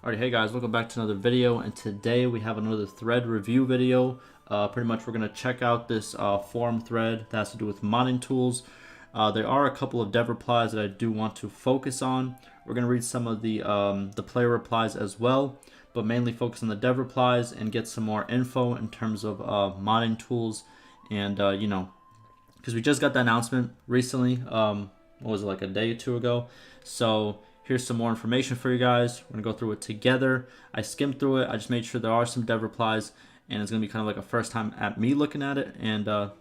Alright, hey guys, welcome back to another video, and today we have another thread review video. Pretty much we're going to check out this forum thread that has to do with modding tools. There are a couple of dev replies that I do want to focus on. We're going to read some of the player replies as well, but mainly focus on the dev replies and get some more info in terms of modding tools. And, because we just got the announcement recently, what was it, like a day or two ago? So here's some more information for you guys. We're gonna go through it together. I skimmed through it. I just made sure there are some dev replies, and it's gonna be kind of like a first time at me looking at it, and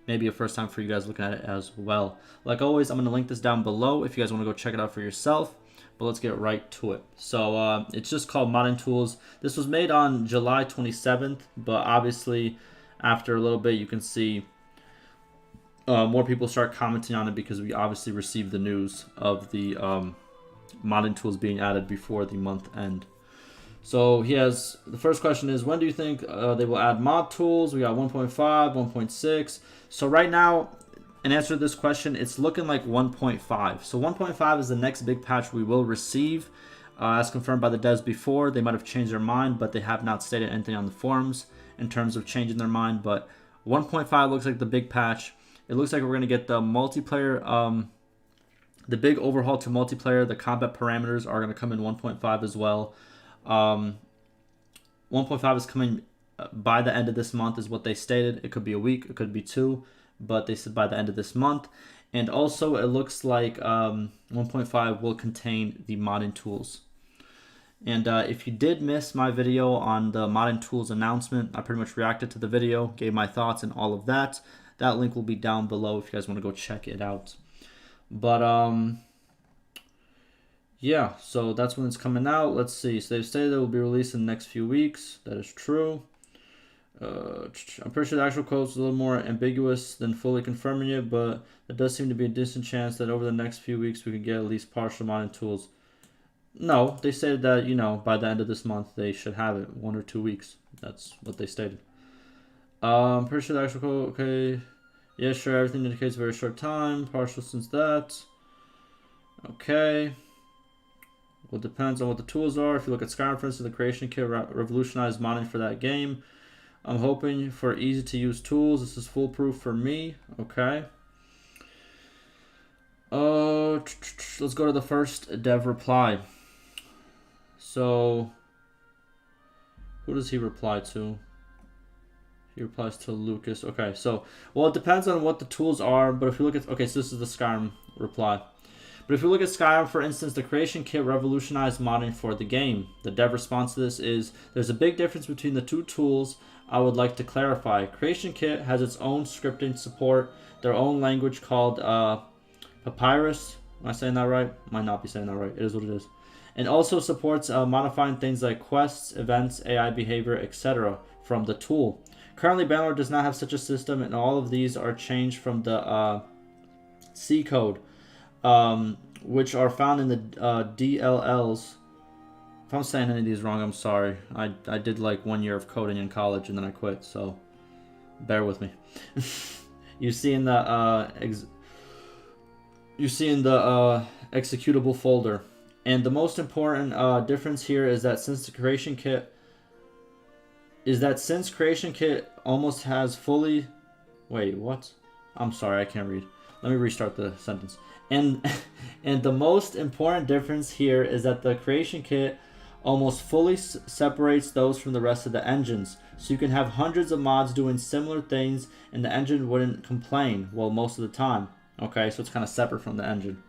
maybe a first time for you guys looking at it as well. Like always, I'm gonna link this down below if you guys want to go check it out for yourself. But let's get right to it. So it's just called Modding Tools. This was made on July 27th, but obviously after a little bit you can see more people start commenting on it because we obviously received the news of the modding tools being added before the month end. So the first question is, when do you think they will add mod tools? We got 1.5, 1.6. So right now, in answer to this question, it's looking like 1.5. So 1.5 is the next big patch we will receive. As confirmed by the devs before, they might have changed their mind, but they have not stated anything on the forums in terms of changing their mind. But 1.5 looks like the big patch. It looks like we're going to get the multiplayer, the big overhaul to multiplayer. The combat parameters are going to come in 1.5 as well. 1.5 is coming by the end of this month is what they stated. It could be a week, it could be two, but they said by the end of this month. And also it looks like 1.5 will contain the modding tools. And if you did miss my video on the modding tools announcement, I pretty much reacted to the video, gave my thoughts and all of that. That link will be down below if you guys want to go check it out. But yeah, so that's when it's coming out. Let's see. So they've stated it will be released in the next few weeks. That is true. I'm pretty sure the actual code is a little more ambiguous than fully confirming it, but there does seem to be a decent chance that over the next few weeks we could get at least partial modding tools. No, they stated that, by the end of this month they should have it, 1 or 2 weeks. That's what they stated. I'm pretty sure the actual code, okay. Yeah, sure, everything indicates very short time. Partial since that. Okay. Well, it depends on what the tools are. If you look at Skyrim, for instance, the creation kit revolutionized modding for that game. I'm hoping for easy to use tools. This is foolproof for me. Okay. Let's go to the first dev reply. So, who does he reply to? He replies to Lucas. Okay, so, well, it depends on what the tools are, but if you look at, okay, so this is the Skyrim reply. But if you look at Skyrim, for instance, the creation kit revolutionized modding for the game. The dev response to this is, there's a big difference between the two tools I would like to clarify. Creation kit has its own scripting support, their own language called Papyrus. Am I saying that right? Might not be saying that right. It is what it is. And also supports modifying things like quests, events, AI behavior, etc. from the tool. Currently, Bannerlord does not have such a system, and all of these are changed from the C code, which are found in the DLLs. If I'm saying any of these wrong, I'm sorry. I did like 1 year of coding in college, and then I quit, so bear with me. You see in the executable folder, and the most important difference here is that since creation kit almost has fully, wait, what? I'm sorry, I can't read. Let me restart the sentence. And the most important difference here is that the creation kit almost fully separates those from the rest of the engines. So you can have hundreds of mods doing similar things and the engine wouldn't complain, well, most of the time. Okay, so it's kind of separate from the engine,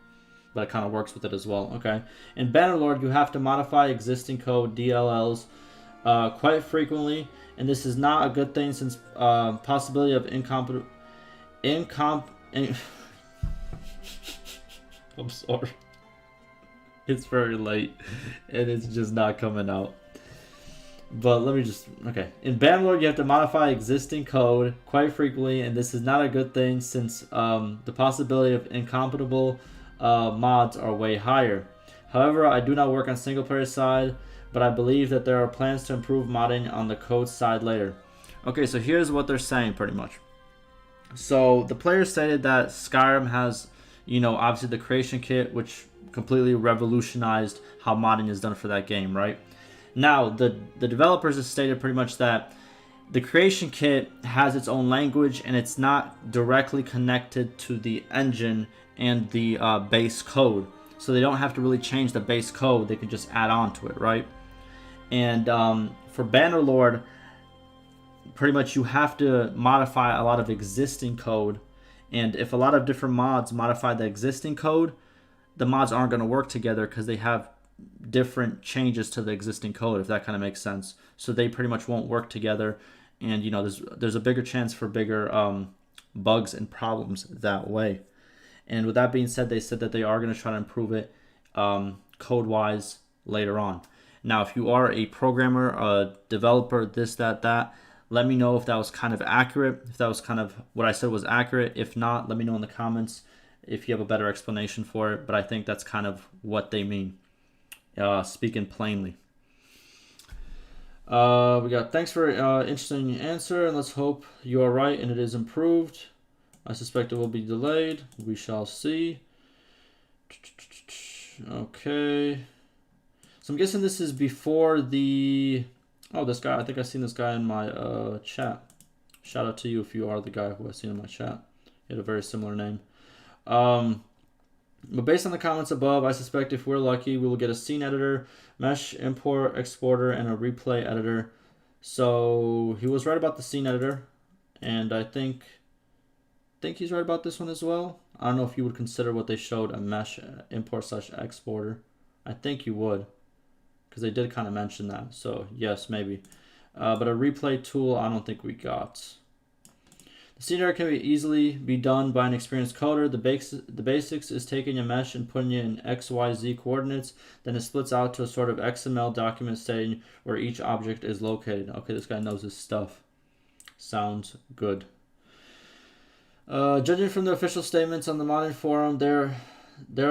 but it kind of works with it as well. Okay, in Bannerlord you have to modify existing code DLLs quite frequently, and this is not a good thing since possibility of I'm sorry. It's very late and it's just not coming out. But let me just, okay. In Bannerlord, you have to modify existing code quite frequently, and this is not a good thing since the possibility of incompatible mods are way higher. However, I do not work on single player side, but I believe that there are plans to improve modding on the code side later. Okay, so here's what they're saying pretty much. So the player stated that Skyrim has you know, obviously the creation kit, which completely revolutionized how modding is done for that game, right? Now, the developers have stated pretty much that the creation kit has its own language and it's not directly connected to the engine and the base code. So they don't have to really change the base code. They can just add on to it, right? And for Bannerlord, pretty much you have to modify a lot of existing code. And if a lot of different mods modify the existing code, the mods aren't going to work together because they have different changes to the existing code, if that kind of makes sense. So they pretty much won't work together. And, you know, there's a bigger chance for bigger bugs and problems that way. And with that being said, they said that they are going to try to improve it code-wise later on. Now, if you are a programmer, a developer, this, that, let me know if that was kind of accurate, if that was kind of what I said was accurate. If not, let me know in the comments if you have a better explanation for it. But I think that's kind of what they mean, speaking plainly. We got, thanks for interesting answer, and let's hope you are right and it is improved. I suspect it will be delayed. We shall see. Okay. So I'm guessing this is before the... Oh, this guy. I think I've seen this guy in my chat. Shout out to you if you are the guy who I've seen in my chat. He had a very similar name. But based on the comments above, I suspect if we're lucky, we will get a scene editor, mesh import exporter, and a replay editor. So he was right about the scene editor, and I think he's right about this one as well. I don't know if you would consider what they showed a mesh import / exporter. I think you would, because they did kind of mention that. So yes, maybe. But a replay tool, I don't think we got. The scene editor can easily be done by an experienced coder. The basics is taking a mesh and putting it in XYZ coordinates. Then it splits out to a sort of XML document stating where each object is located. Okay, this guy knows his stuff. Sounds good. Judging from the official statements on the modding forum, there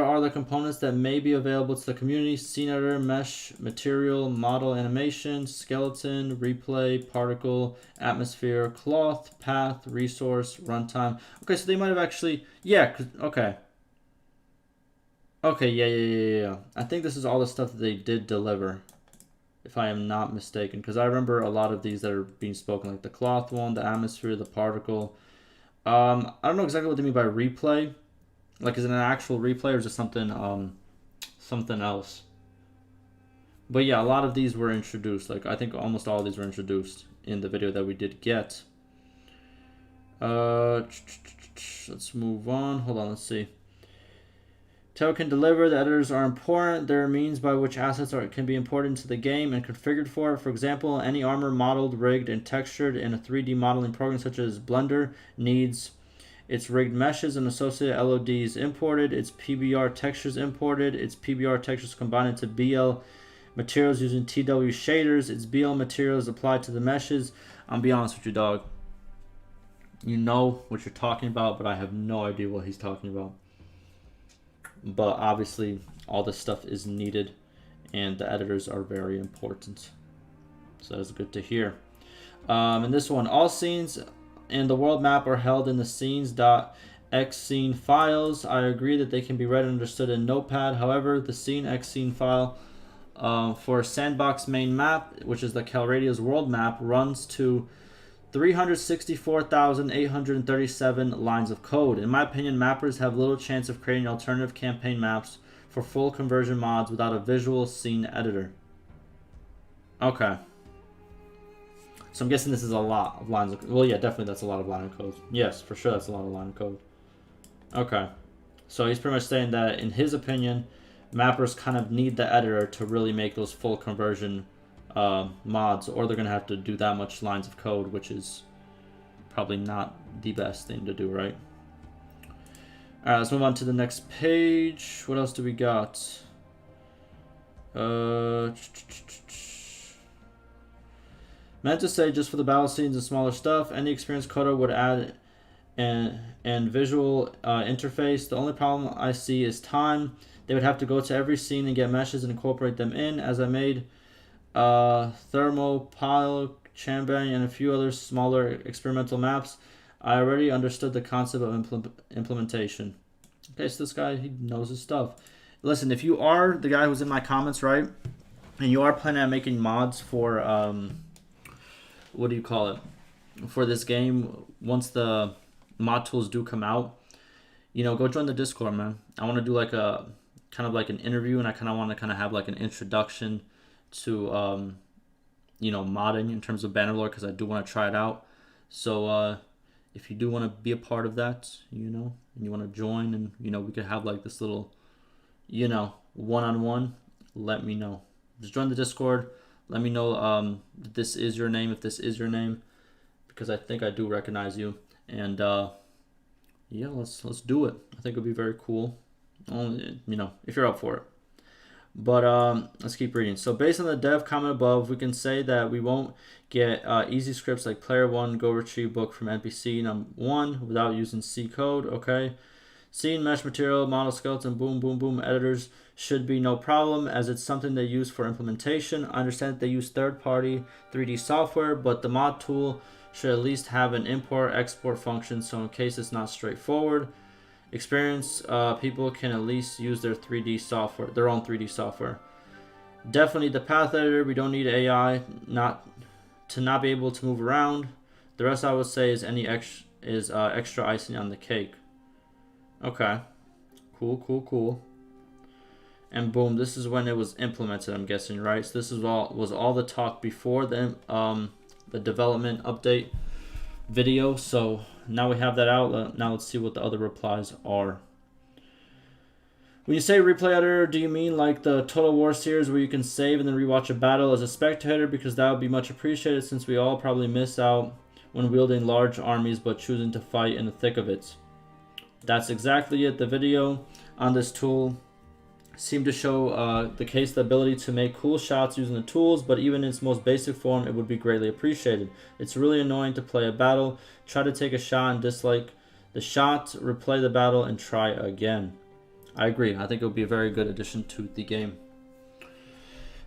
are the components that may be available to the community: scene editor, mesh, material, model, animation, skeleton, replay, particle, atmosphere, cloth, path, resource, runtime. Okay, so they might have actually, yeah, okay. Okay, yeah. I think this is all the stuff that they did deliver, if I am not mistaken, because I remember a lot of these that are being spoken, like the cloth one, the atmosphere, the particle. I don't know exactly what they mean by replay. Like, is it an actual replay or is it something something else? But yeah, a lot of these were introduced. Like, I think almost all of these were introduced in the video that we did get. Let's move on. Hold on, let's see. Tail can deliver. The editors are important. There are means by which assets can be imported into the game and configured for it. For example, any armor modeled, rigged, and textured in a 3D modeling program such as Blender needs its rigged meshes and associated LODs imported, its PBR textures imported, its PBR textures combined into BL materials using TW shaders, its BL materials applied to the meshes. I'll be honest with you, dog. You know what you're talking about, but I have no idea what he's talking about. But obviously, all this stuff is needed, and the editors are very important. So that's good to hear. And this one, all scenes in the world map are held in the scenes.xscene files. I agree that they can be read and understood in Notepad. However, the scene.xscene file for Sandbox main map, which is the Calradia's world map, runs to 364,837 lines of code. In my opinion, mappers have little chance of creating alternative campaign maps for full conversion mods without a visual scene editor. Okay. So I'm guessing this is a lot of lines of code. Well, yeah, definitely that's a lot of line of code. Yes, for sure that's a lot of line of code. Okay. So he's pretty much saying that, in his opinion, mappers kind of need the editor to really make those full conversion mods, or they're going to have to do that much lines of code, which is probably not the best thing to do, right? All right, let's move on to the next page. What else do we got? Meant to say, just for the battle scenes and smaller stuff, any experienced coder would add and visual interface. The only problem I see is time. They would have to go to every scene and get meshes and incorporate them in. As I made Thermopyle, Chambang, and a few other smaller experimental maps, I already understood the concept of implementation. Okay, so this guy, he knows his stuff. Listen, if you are the guy who's in my comments, right, and you are planning on making mods for, what do you call it, for this game, once the mod tools do come out, you know, go join the Discord, man. I want to do like a, kind of like an interview, and I kind of want to kind of have like an introduction to, you know, modding in terms of Bannerlord, because I do want to try it out. So, if you do want to be a part of that, you know, and you want to join, and, you know, we could have like this little, you know, one-on-one, let me know. Just join the Discord. Let me know if this is your name, because I think I do recognize you. And yeah, let's do it. I think it'll be very cool. Only, you know, if you're up for it. But let's keep reading. So based on the dev comment above, we can say that we won't get easy scripts like player 1, go retrieve book from NPC number 1 without using C code, okay? Scene, mesh material, model skeleton, boom, boom, boom, editors should be no problem, as it's something they use for implementation. I understand that they use third-party 3D software, but the mod tool should at least have an import-export function, so in case it's not straightforward, experienced people can at least use their 3D software, their own 3D software. Definitely the path editor. We don't need AI not be able to move around. The rest I would say is extra icing on the cake. Okay, cool. And boom, this is when it was implemented, I'm guessing, right? So this is all the talk before the development update video. So now we have that out. Now let's see what the other replies are. When you say replay editor, do you mean like the Total War series where you can save and then rewatch a battle as a spectator? Because that would be much appreciated, since we all probably miss out when wielding large armies but choosing to fight in the thick of it. That's exactly it. The video on this tool seemed to show the ability to make cool shots using the tools, but even in its most basic form, it would be greatly appreciated. It's really annoying to play a battle, try to take a shot and dislike the shot, replay the battle, and try again. I agree. I think it would be a very good addition to the game.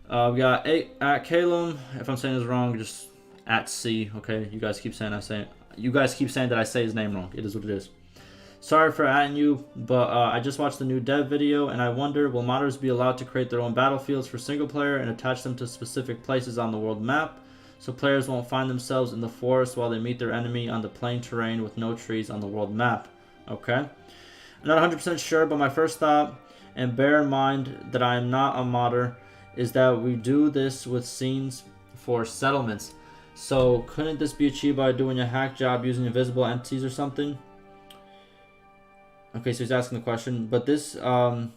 We got at Calum. If I'm saying this wrong, just at C. Okay, you guys keep saying that I say his name wrong. It is what it is. Sorry for adding you, but I just watched the new dev video, and I wonder, will modders be allowed to create their own battlefields for single player and attach them to specific places on the world map, so players won't find themselves in the forest while they meet their enemy on the plain terrain with no trees on the world map? Okay. I'm not 100% sure, but my first thought, and bear in mind that I am not a modder, is that we do this with scenes for settlements. So couldn't this be achieved by doing a hack job using invisible entities or something? Okay, so he's asking the question, but this, but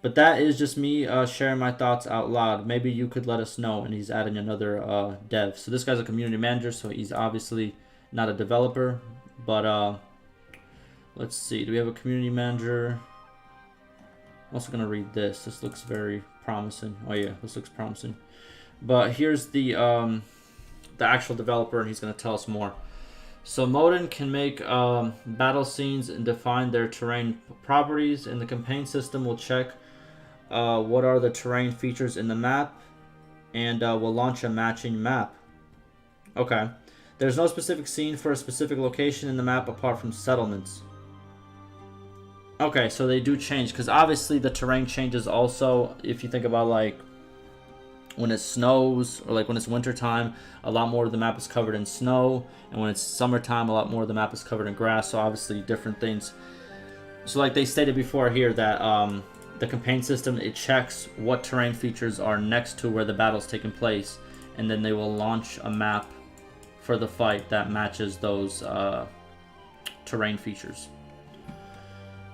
that is just me sharing my thoughts out loud. Maybe you could let us know. And he's adding another dev. So this guy's a community manager, so he's obviously not a developer. But let's see. Do we have a community manager? I'm also gonna read this. This looks very promising. Oh yeah, this looks promising. But here's the actual developer, and he's gonna tell us more. So Modin can make battle scenes and define their terrain properties, and the campaign system will check what are the terrain features in the map, and will launch a matching map. Okay. There's no specific scene for a specific location in the map apart from settlements. Okay, so they do change, because obviously the terrain changes also. If you think about like when it snows, or like when it's wintertime, a lot more of the map is covered in snow, and when it's summertime, a lot more of the map is covered in grass, so obviously different things. So like they stated before here that the campaign system, it checks what terrain features are next to where the battle's taking place, and then they will launch a map for the fight that matches those terrain features.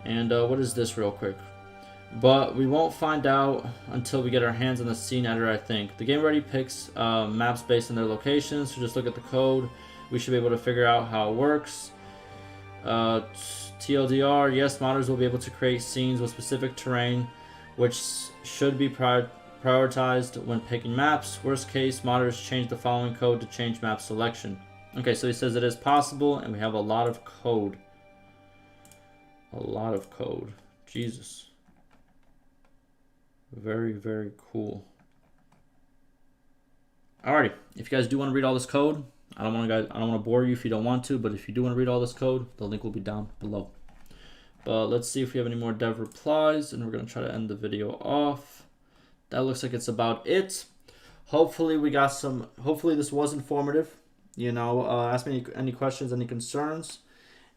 And what is this real quick? But we won't find out until we get our hands on the scene editor, I think. The game already picks maps based on their locations, so just look at the code. We should be able to figure out how it works. TLDR, yes, modders will be able to create scenes with specific terrain, which should be prioritized when picking maps. Worst case, modders change the following code to change map selection. Okay, so he says it is possible, and we have a lot of code. A lot of code. Jesus. Very, very cool. Alrighty, if you guys do want to read all this code, I don't want to bore you if you don't want to, but if you do want to read all this code, the link will be down below. But let's see if we have any more dev replies, and we're going to try to end the video off. That looks like it's about it. Hopefully we got some, hopefully this was informative. You know, ask me any questions, any concerns.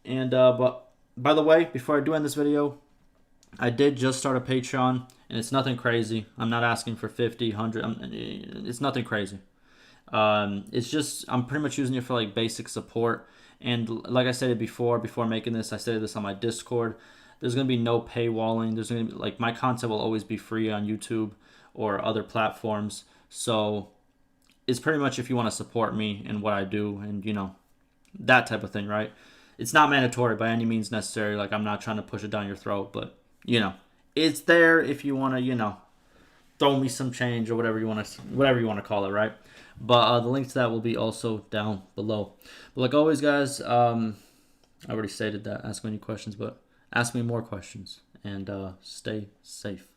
And, but by the way, before I do end this video, I did just start a Patreon, and it's nothing crazy. I'm not asking for 50, 100. It's nothing crazy. It's just, I'm pretty much using it for like basic support. And like I said before making this, I said this on my Discord. There's going to be no paywalling. There's going to be, like, my content will always be free on YouTube or other platforms. So it's pretty much if you want to support me and what I do and, you know, that type of thing, right? It's not mandatory by any means necessary. Like, I'm not trying to push it down your throat, but, you know, it's there if you want to, you know, throw me some change or whatever you want to call it, right? But the link to that will be also down below. But like always, guys, I already stated that. Ask me any questions, but ask me more questions and stay safe.